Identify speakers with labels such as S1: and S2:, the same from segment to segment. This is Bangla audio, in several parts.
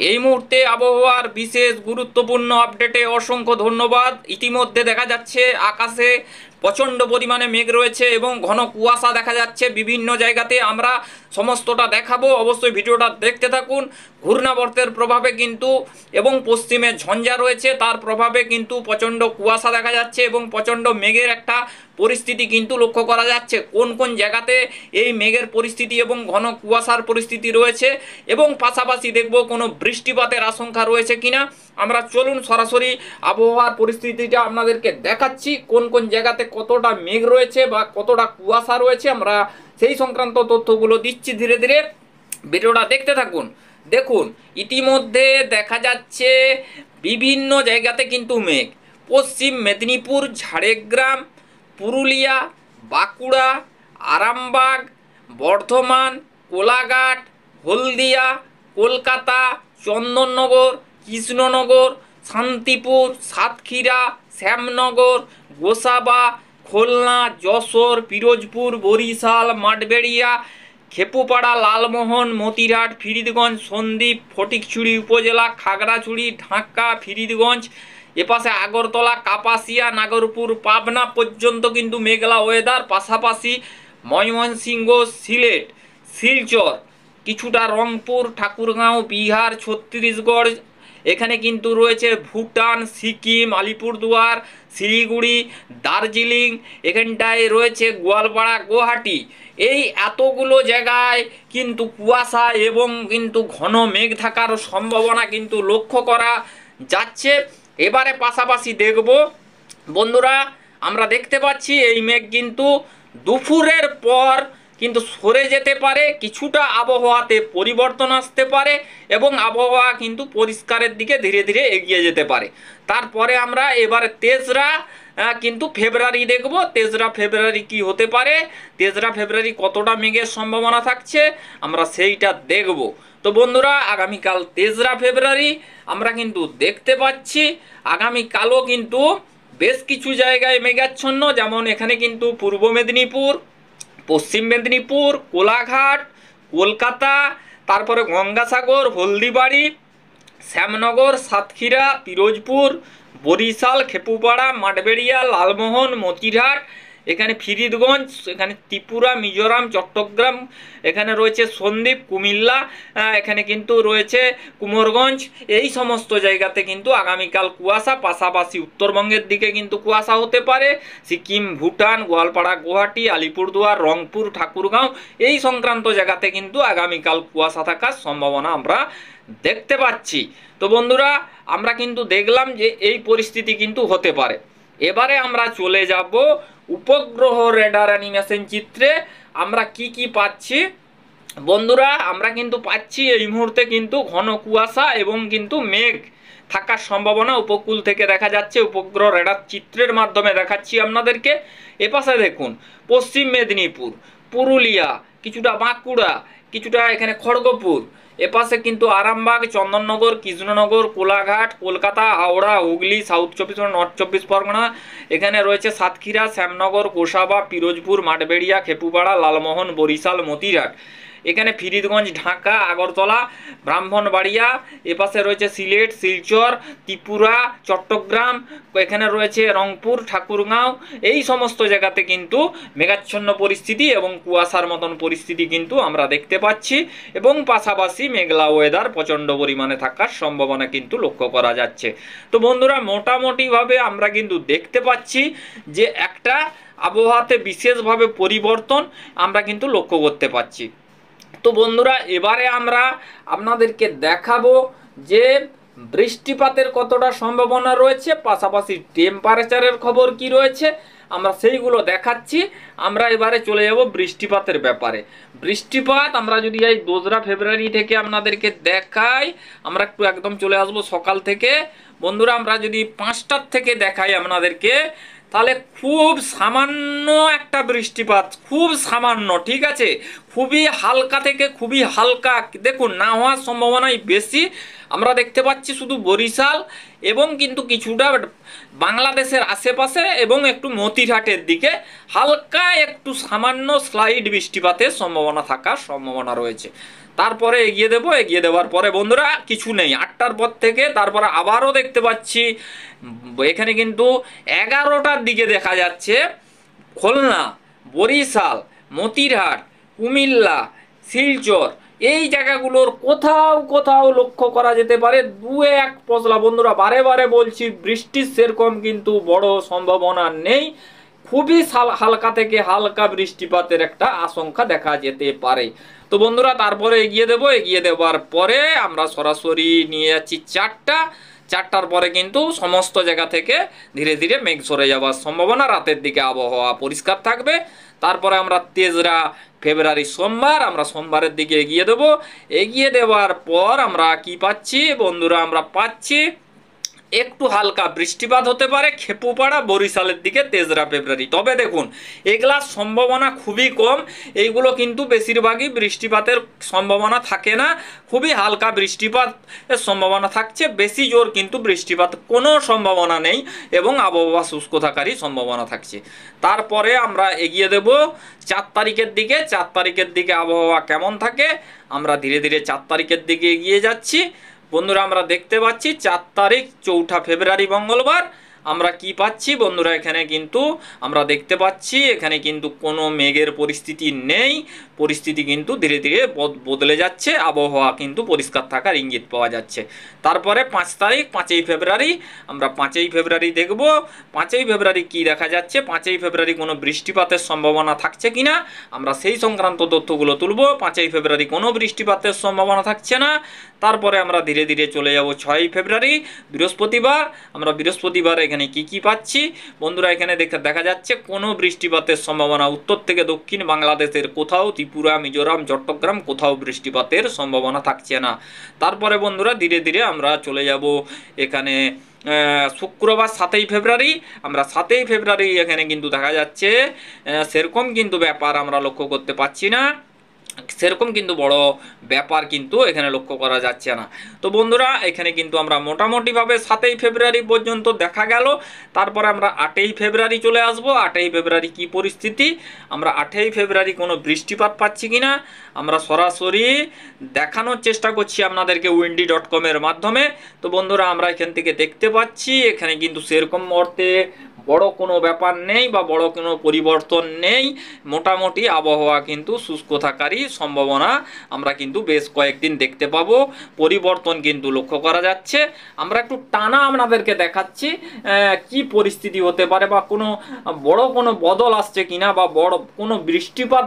S1: এই মুহূর্তে আবহাওয়ার বিশেষ গুরুত্বপূর্ণ আপডেটে অসংখ্য ধন্যবাদ। ইতিমধ্যে দেখা যাচ্ছে আকাশে প্রচণ্ড পরিমাণে মেঘ রয়েছে এবং ঘন কুয়াশা দেখা যাচ্ছে বিভিন্ন জায়গাতে। আমরা সমস্তটা দেখাবো, অবশ্যই ভিডিওটা দেখতে থাকুন। ঘূর্ণাবর্তের প্রভাবে কিন্তু এবং পশ্চিমে ঝঞ্ঝা রয়েছে, তার প্রভাবে কিন্তু প্রচণ্ড কুয়াশা দেখা যাচ্ছে এবং প্রচণ্ড মেঘের একটা পরিস্থিতি কিন্তু লক্ষ্য করা যাচ্ছে। কোন কোন জায়গাতে এই মেঘের পরিস্থিতি এবং ঘন কুয়াশার পরিস্থিতি রয়েছে এবং পাশাপাশি দেখব কোনো বৃষ্টিপাতের আশঙ্কা রয়েছে কিনা। আমরা চলুন সরাসরি আবহাওয়ার পরিস্থিতিটা আপনাদেরকে দেখাচ্ছি, কোন কোন জায়গাতে কতটা মেঘ রয়েছে বা কতটা কুয়াশা রয়েছে, আমরা সেই সংক্রান্ত তথ্যগুলো দিচ্ছি। ধীরে ধীরে ভিডিওটা দেখতে থাকুন। দেখুন, ইতিমধ্যে দেখা যাচ্ছে বিভিন্ন জায়গাতে কিন্তু মেঘ। পশ্চিম মেদিনীপুর, ঝাড়গ্রাম, পুরুলিয়া, বাঁকুড়া, আরামবাগ, বর্ধমান, কোলাঘাট, হলদিয়া, কলকাতা, চন্দননগর, কৃষ্ণনগর, শান্তিপুর, সাতক্ষীরা, শ্যামনগর, গোসাবা, খুলনা, যশোর, পিরোজপুর, বরিশাল, মাঠবেড়িয়া, খেপুপাড়া, লালমোহন, মতিরহাট, ফরিদগঞ্জ, সন্দ্বীপ, ফটিকছড়ি উপজেলা, খাগড়াছড়ি, ঢাকা, ফরিদগঞ্জ, এপাশে আগরতলা, কাপাসিয়া, নাগরপুর, পাবনা পর্যন্ত কিন্তু মেঘলা ওয়েদার। পাশাপাশি ময়মনসিংহ, সিলেট, শিলচর, কিছুটা রংপুর, ঠাকুরগাঁও, বিহার, ছত্তিশগড়, এখানে কিন্তু রয়েছে ভুটান, সিকিম, আলিপুরদুয়ার, শিলিগুড়ি, দার্জিলিং, এখানটায় রয়েছে গোয়ালপাড়া, গুয়াহাটি। এই এতগুলো জায়গায় কিন্তু কুয়াশা এবং কিন্তু ঘন মেঘ থাকার সম্ভাবনা কিন্তু লক্ষ্য করা যাচ্ছে। এবারে পাশাপাশি দেখব বন্ধুরা, আমরা দেখতে পাচ্ছি এই মেঘ কিন্তু দুপুরের পর কিন্তু সরে যেতে পারে, কিছুটা আবহাওয়াতে পরিবর্তন আসতে পারে এবং আবহাওয়া কিন্তু পরিষ্কারের দিকে ধীরে ধীরে এগিয়ে যেতে পারে। তারপরে আমরা এবারে তেসরা কিন্তু ফেব্রুয়ারি দেখব। তেসরা ফেব্রুয়ারি কি হতে পারে, তেসরা ফেব্রুয়ারি কতটা মেঘের সম্ভাবনা থাকছে আমরা সেইটা দেখব। তো বন্ধুরা, আগামীকাল তেসরা ফেব্রুয়ারি আমরা কিন্তু দেখতে পাচ্ছি আগামীকালও কিন্তু বেশ কিছু জায়গায় মেঘাচ্ছন্ন, যেমন এখানে কিন্তু পূর্ব মেদিনীপুর, পশ্চিম মেদিনীপুর, কোলাঘাট, কলকাতা, তারপরে গঙ্গাসাগর, হলদিবাড়ি, শ্যামনগর, সাতক্ষীরা, পিরোজপুর, বরিশাল, খেপুপাড়া, মাঠবেড়িয়া, লালমোহন, মতিরহাট, এখানে ফরিদগঞ্জ, এখানে ত্রিপুরা, মিজোরাম, চট্টগ্রাম, এখানে রয়েছে সন্দ্বীপ, কুমিল্লা, এখানে কিন্তু রয়েছে কুমোরগঞ্জ। এই সমস্ত জায়গাতে কিন্তু আগামীকাল কুয়াশা। পাশাপাশি উত্তরবঙ্গের দিকে কিন্তু কুয়াশা হতে পারে। সিকিম, ভুটান, গোয়ালপাড়া, গুয়াহাটি, আলিপুরদুয়ার, রংপুর, ঠাকুরগাঁও, এই সংক্রান্ত জায়গাতে কিন্তু আগামীকাল কুয়াশা থাকার সম্ভাবনা আমরা দেখতে পাচ্ছি। তো বন্ধুরা, আমরা কিন্তু দেখলাম যে এই পরিস্থিতি কিন্তু হতে পারে। এবারে আমরা চলে যাব উপগ্রহ রেডার অ্যানিমেশন চিত্রে। আমরা কি কি পাচ্ছি বন্ধুরা, আমরা কিন্তু পাচ্ছি এই মুহূর্তে কিন্তু ঘন কুয়াশা এবং কিন্তু মেঘ থাকার সম্ভাবনা উপকূল থেকে দেখা যাচ্ছে। উপগ্রহ রেডার চিত্রের মাধ্যমে দেখাচ্ছি আপনাদেরকে। এপাশে দেখুন পশ্চিম মেদিনীপুর, পুরুলিয়া, কিছুটা বাঁকুড়া, কিছুটা এখানে খড়গপুর, এপাশে কিন্তু আরামবাগ, চন্দননগর, কৃষ্ণনগর, কোলাঘাট, কলকাতা, হাওড়া, হুগলি, সাউথ চব্বিশ পরগনা, নর্থ চব্বিশ পরগনা, এখানে রয়েছে সাতক্ষীরা, শ্যামনগর, গোসাবা, পিরোজপুর, মাঠবেড়িয়া, খেপুপাড়া, লালমোহন, বরিশাল, মতিরহাট, এখানে ফরিদগঞ্জ, ঢাকা, আগরতলা, ব্রাহ্মণবাড়িয়া, এপাশে রয়েছে সিলেট, শিলচর, ত্রিপুরা, চট্টগ্রাম, এখানে রয়েছে রংপুর, ঠাকুরগাঁও। এই সমস্ত জায়গাতে কিন্তু মেঘাচ্ছন্ন পরিস্থিতি এবং কুয়াশার মতন পরিস্থিতি কিন্তু আমরা দেখতে পাচ্ছি এবং পাশাপাশি মেঘলা ওয়েদার প্রচণ্ড পরিমাণে থাকার সম্ভাবনা কিন্তু লক্ষ্য করা যাচ্ছে। তো বন্ধুরা, মোটামুটিভাবে আমরা কিন্তু দেখতে পাচ্ছি যে একটা আবহাওয়াতে বিশেষভাবে পরিবর্তন আমরা কিন্তু লক্ষ্য করতে পারছি। তো বন্ধুরা, এবারে আমরা আপনাদেরকে দেখাবো যে বৃষ্টিপাতের কতটা সম্ভাবনা রয়েছে, পাশাপাশি টেম্পারেচারের খবর কি রয়েছে আমরা সেইগুলো দেখাচ্ছি। আমরা এবারে চলে যাব বৃষ্টিপাতের ব্যাপারে। বৃষ্টিপাত আমরা যদি এই 2রা ফেব্রুয়ারি থেকে আপনাদেরকে দেখাই, আমরা একটু একদম চলে আসবো সকাল থেকে। বন্ধুরা, আমরা যদি 5টার থেকে দেখাই আপনাদেরকে, তাহলে খুব সামান্য একটা বৃষ্টিপাত, খুব সামান্য, ঠিক আছে, খুবই হালকা থেকে খুবই হালকা, দেখুন না হওয়ার সম্ভাবনাই বেশি। আমরা দেখতে পাচ্ছি শুধু বরিশাল এবং কিন্তু কিছুটা বাংলাদেশের আশেপাশে এবং একটু মতিরহাটের দিকে হালকা একটু সামান্য স্লাইড বৃষ্টিপাতের সম্ভাবনা থাকার সম্ভাবনা রয়েছে। তারপরে এগিয়ে দেওয়ার পরে বন্ধুরা কিছু নেই, 8টার পর থেকে তারপরে আবারও দেখতে পাচ্ছি এখানে কিন্তু 11টার দিকে দেখা যাচ্ছে খুলনা, বরিশাল, মতিরহাট, কুমিল্লা, শিলচর এই জায়গাগুলোর কোথাও কোথাও লক্ষ্য করা যেতে পারে 2-1 পশলা। বন্ধুরা বারে বারে বলছি, বৃষ্টির সেরকম কিন্তু বড় সম্ভাবনা নেই, খুবই হালকা থেকে হালকা বৃষ্টিপাতের একটা আশঙ্কা দেখা যেতে পারে। তো বন্ধুরা তারপরে এগিয়ে দেওয়ার পরে আমরা সরাসরি নিয়ে যাচ্ছি 4টার পরে কিন্তু সমস্ত জায়গা থেকে ধীরে ধীরে মেঘ সরে যাওয়ার সম্ভাবনা, রাতের দিকে আবহাওয়া পরিষ্কার থাকবে। তারপরে আমরা 3রা ফেব্রুয়ারি সোমবার, আমরা সোমবারের দিকে এগিয়ে দেওয়ার পর আমরা কি পাচ্ছি বন্ধুরা, আমরা পাচ্ছি একটু হালকা বৃষ্টিপাত হতে পারে খেপুপাড়া, বরিশালের দিকে 3রা ফেব্রুয়ারি। তবে দেখুন এগুলার সম্ভাবনা খুবই কম, এইগুলো কিন্তু বেশিরভাগই বৃষ্টিপাতের সম্ভাবনা থাকে না, খুবই হালকা বৃষ্টিপাতের সম্ভাবনা থাকছে, বেশি জোর কিন্তু বৃষ্টিপাত কোনো সম্ভাবনা নেই এবং আবহাওয়া শুষ্ক থাকারই সম্ভাবনা থাকছে। তারপরে আমরা এগিয়ে দেব 4 তারিখের দিকে। 4 তারিখের দিকে আবহাওয়া কেমন থাকে, আমরা ধীরে ধীরে 4 তারিখের দিকে এগিয়ে যাচ্ছি। বন্ধুরা আমরা দেখতে পাচ্ছি 4 তারিখ 4ঠা ফেব্রুয়ারি মঙ্গলবার, আমরা কি পাচ্ছি বন্ধুরা, এখানে কিন্তু আমরা দেখতে পাচ্ছি এখানে কিন্তু কোনো মেঘের পরিস্থিতি নেই, পরিস্থিতি কিন্তু ধীরে ধীরে বদলে যাচ্ছে, আবহাওয়া কিন্তু পরিষ্কার থাকার ইঙ্গিত পাওয়া যাচ্ছে। তারপরে 5 তারিখ 5ই ফেব্রুয়ারি, আমরা 5ই ফেব্রুয়ারি দেখব 5ই ফেব্রুয়ারি কি দেখা যাচ্ছে, 5ই ফেব্রুয়ারি কোনো বৃষ্টিপাতের সম্ভাবনা থাকছে কিনা আমরা সেই সংক্রান্ত তথ্যগুলো তুলব। 5ই ফেব্রুয়ারি কোনো বৃষ্টিপাতের সম্ভাবনা থাকছে না। তারপরে আমরা ধীরে ধীরে চলে যাব 6ই ফেব্রুয়ারি বৃহস্পতিবার, আমরা বৃহস্পতিবার এখানে কি পাচ্ছি বন্ধুরা, এখানে দেখা যাচ্ছে কোনো বৃষ্টিপাতের সম্ভাবনা উত্তর থেকে দক্ষিণ বাংলাদেশের কোথাও, ত্রিপুরা, মিজোরাম, চট্টগ্রাম কোথাও বৃষ্টিপাতের সম্ভাবনা থাকছে না। তারপরে বন্ধুরা ধীরে ধীরে আমরা চলে যাব এখানে শুক্রবার 7ই ফেব্রুয়ারি, আমরা 7ই ফেব্রুয়ারি এখানে কিন্তু দেখা যাচ্ছে সেরকম কিন্তু ব্যাপার আমরা লক্ষ্য করতে পাচ্ছি না, সেরকম কিন্তু বড় ব্যাপার কিন্তু এখানে লক্ষ্য করা যাচ্ছে না। তো বন্ধুরা এখানে কিন্তু আমরা মোটামুটিভাবে 7ই ফেব্রুয়ারি পর্যন্ত দেখা গেল। তারপরে আমরা 8ই ফেব্রুয়ারি চলে আসব। 8ই ফেব্রুয়ারি কি পরিস্থিতি, আমরা 8ই ফেব্রুয়ারি কোনো বৃষ্টিপাত পাচ্ছি কিনা আমরা সরাসরি দেখানোর চেষ্টা করছি আপনাদেরকে windy.com এর মাধ্যমে। তো বন্ধুরা আমরা এখান থেকে দেখতে পাচ্ছি এখানে কিন্তু সেরকম অর্থে বড় কোনো ব্যাপার নেই বা বড় কোনো পরিবর্তন নেই, মোটামুটি আবহাওয়া কিন্তু শুষ্ক থাকারই সম্ভাবনা আমরা কিন্তু বেশ কয়েকদিন দেখতে পাবো, পরিবর্তন কিন্তু লক্ষ্য করা যাচ্ছে। আমরা একটু টানা আপনাদেরকে দেখাচ্ছি কি পরিস্থিতি হতে পারে বা কোনো বড় কোনো বদল আসছে কিনা বা বড় কোনো বৃষ্টিপাত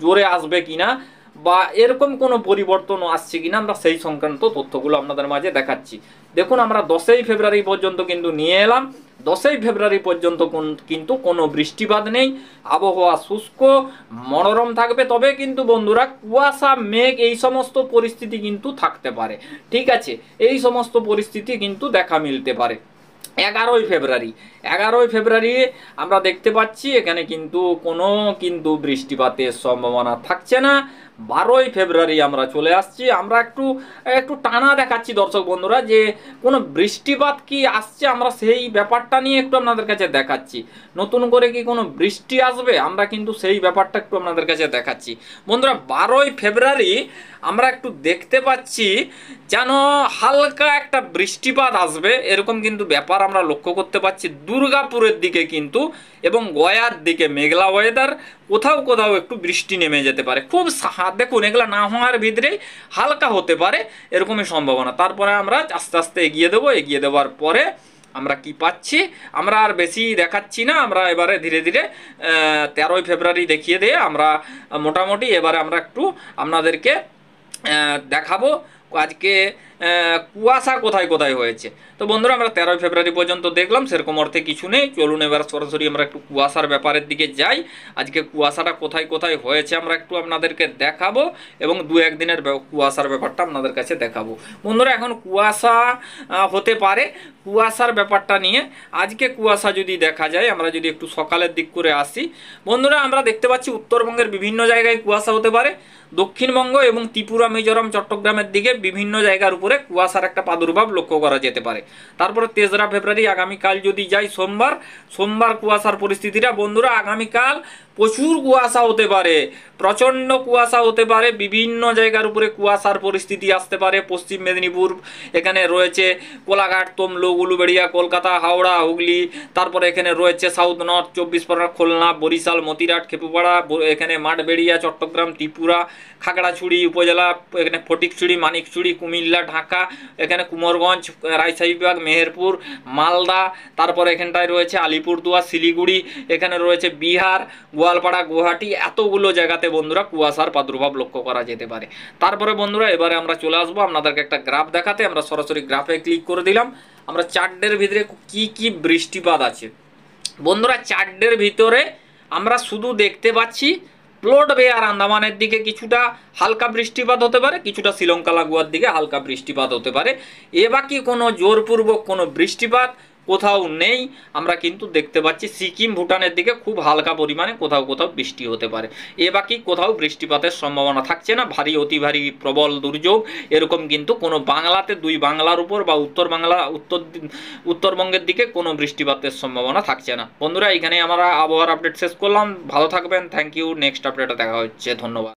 S1: জোরে আসবে কিনা বা এরকম কোনো পরিবর্তন আসছে কিনা আমরা সেই সংক্রান্ত তথ্যগুলো আপনাদের মাঝে দেখাচ্ছি। দেখুন আমরা 10ই ফেব্রুয়ারি পর্যন্ত কিন্তু নিয়ে এলাম, 10ই ফেব্রুয়ারি পর্যন্ত কিন্তু কোনো বৃষ্টিপাত নেই, আবহাওয়া শুষ্ক মনোরম থাকবে। তবে কিন্তু বন্ধুরা কুয়াশা, মেঘ এই সমস্ত পরিস্থিতি কিন্তু থাকতে পারে, ঠিক আছে, এই সমস্ত পরিস্থিতি কিন্তু দেখা মিলতে পারে। 11ই ফেব্রুয়ারি আমরা দেখতে পাচ্ছি এখানে কিন্তু কোনো বৃষ্টিপাতের সম্ভাবনা থাকছে না। 12ই ফেব্রুয়ারি আমরা চলে আসছি, আমরা একটু টানা দেখাচ্ছি দর্শক বন্ধুরা যে কোনো বৃষ্টিপাত কি আসছে, আমরা সেই ব্যাপারটা নিয়ে একটু আপনাদের কাছে দেখাচ্ছি। নতুন করে কি কোনো বৃষ্টি আসবে আমরা কিন্তু সেই ব্যাপারটা একটু আপনাদের কাছে দেখাচ্ছি। বন্ধুরা 12ই ফেব্রুয়ারি আমরা একটু দেখতে পাচ্ছি যেন হালকা একটা বৃষ্টিপাত আসবে, এরকম কিন্তু ব্যাপার আমরা লক্ষ্য করতে পাচ্ছি। দুর্গাপুরের দিকে কিন্তু এবং গয়ার দিকে মেঘলা ওয়েদার, কোথাও কোথাও একটু বৃষ্টি নেমে যেতে পারে, খুব দেখুন এগুলা না হওয়ার ভিতরেই হালকা হতে পারে এরকমই সম্ভাবনা। তারপরে আমরা আস্তে আস্তে এগিয়ে দেওয়ার পরে আমরা কি পাচ্ছি, আমরা আর বেশি দেখাচ্ছি না, আমরা এবারে ধীরে ধীরে 13ই ফেব্রুয়ারি দেখিয়ে দিয়ে আমরা মোটামুটি এবারে আমরা একটু আপনাদেরকে দেখাবো আজকে কুয়াশা কোথায় কোথায় হয়েছে। তো বন্ধুরা আমরা 13ই ফেব্রুয়ারি পর্যন্ত দেখলাম, সেরকম অর্থে কিছু নেই। চলুন এবার সরাসরি আমরা একটু কুয়াশার ব্যাপারের দিকে যাই। আজকে কুয়াশাটা কোথায় কোথায় হয়েছে আমরা একটু আপনাদেরকে দেখাবো এবং 2-1 দিনের কুয়াশার ব্যাপারটা আপনাদের কাছে দেখাবো। বন্ধুরা এখন কুয়াশা হতে পারে, কুয়াশার ব্যাপারটা নিয়ে আজকে কুয়াশা যদি দেখা যায়, আমরা যদি একটু সকালের দিক করে আসি বন্ধুরা, আমরা দেখতে পাচ্ছি উত্তরবঙ্গের বিভিন্ন জায়গায় কুয়াশা হতে পারে, দক্ষিণবঙ্গ এবং ত্রিপুরা, মিজোরাম, চট্টগ্রামের দিকে বিভিন্ন জায়গার উপরে কুয়াশার একটা প্রাদুর্ভাব লক্ষ্য করা যেতে পারে। তারপরে 3রা ফেব্রুয়ারি আগামীকাল যদি যাই সোমবার কুয়াশার পরিস্থিতিটা বন্ধুরা আগামীকাল প্রচুর কুয়াশা হতে পারে, প্রচণ্ড কুয়াশা হতে পারে, বিভিন্ন জায়গার উপরে কুয়াশার পরিস্থিতি আসতে পারে। পশ্চিম মেদিনীপুর এখানে রয়েছে কোলাঘাট, তমলুক, উলুবেড়িয়া, কলকাতা, হাওড়া, হুগলি, তারপরে এখানে রয়েছে সাউথ নর্থ 24 পরগনা, খুলনা, বরিশাল, মতিরাট, খেপুপাড়া, এখানে মাঠবেড়িয়া, চট্টগ্রাম, ত্রিপুরা, খাগড়াছড়ি উপজেলা, এখানে ফটিকছড়ি, মানিকছড়ি, কুমিল্লা, ঢাকা, এখানে কুমারগঞ্জ, রাজশাহীবাগ, মেহেরপুর, মালদা, তারপরে এখানটায় রয়েছে আলিপুরদুয়ার, শিলিগুড়ি, এখানে রয়েছে বিহার, গোয়ালপাড়া, গুয়াহাটি, এতগুলো জায়গাতে বন্ধুরা কুয়াশার প্রাদুর্ভাব লক্ষ্য করা যেতে পারে। তারপরে বন্ধুরা এবারে আমরা চলে আসবো আপনাদেরকে একটা গ্রাফ দেখাতে। আমরা সরাসরি গ্রাফে ক্লিক করে দিলাম। আমরা চার্টের ভিতরে কি কি বৃষ্টিপাত আছে বন্ধুরা, চার্টের ভিতরে আমরা শুধু দেখতে পাচ্ছি প্লট বেয়ার আন্দামানের দিকে কিছুটা হালকা বৃষ্টিপাত হতে পারে, কিছুটা শ্রীলঙ্কা লাগোয়ার দিকে হালকা বৃষ্টিপাত হতে পারে। এ বাকি কোনো জোরপূর্বক কোনো বৃষ্টিপাত কোথাও নেই। আমরা কিন্তু দেখতে পাচ্ছি সিকিম, ভুটানের দিকে খুব হালকা পরিমাণে কোথাও কোথাও বৃষ্টি হতে পারে। এ বাকি কোথাও বৃষ্টিপাতের সম্ভাবনা থাকছে না। ভারী, অতি ভারী, প্রবল দুর্যোগ এরকম কিন্তু কোনো বাংলাতে, দুই বাংলার উপর বা উত্তর বাংলা, উত্তরবঙ্গের দিকে কোনো বৃষ্টিপাতের সম্ভাবনা থাকছে না। বন্ধুরা এখানে আমরা আবহাওয়ার আপডেট শেষ করলাম। ভালো থাকবেন, থ্যাংক ইউ। নেক্সট আপডেটে দেখা হচ্ছে, ধন্যবাদ।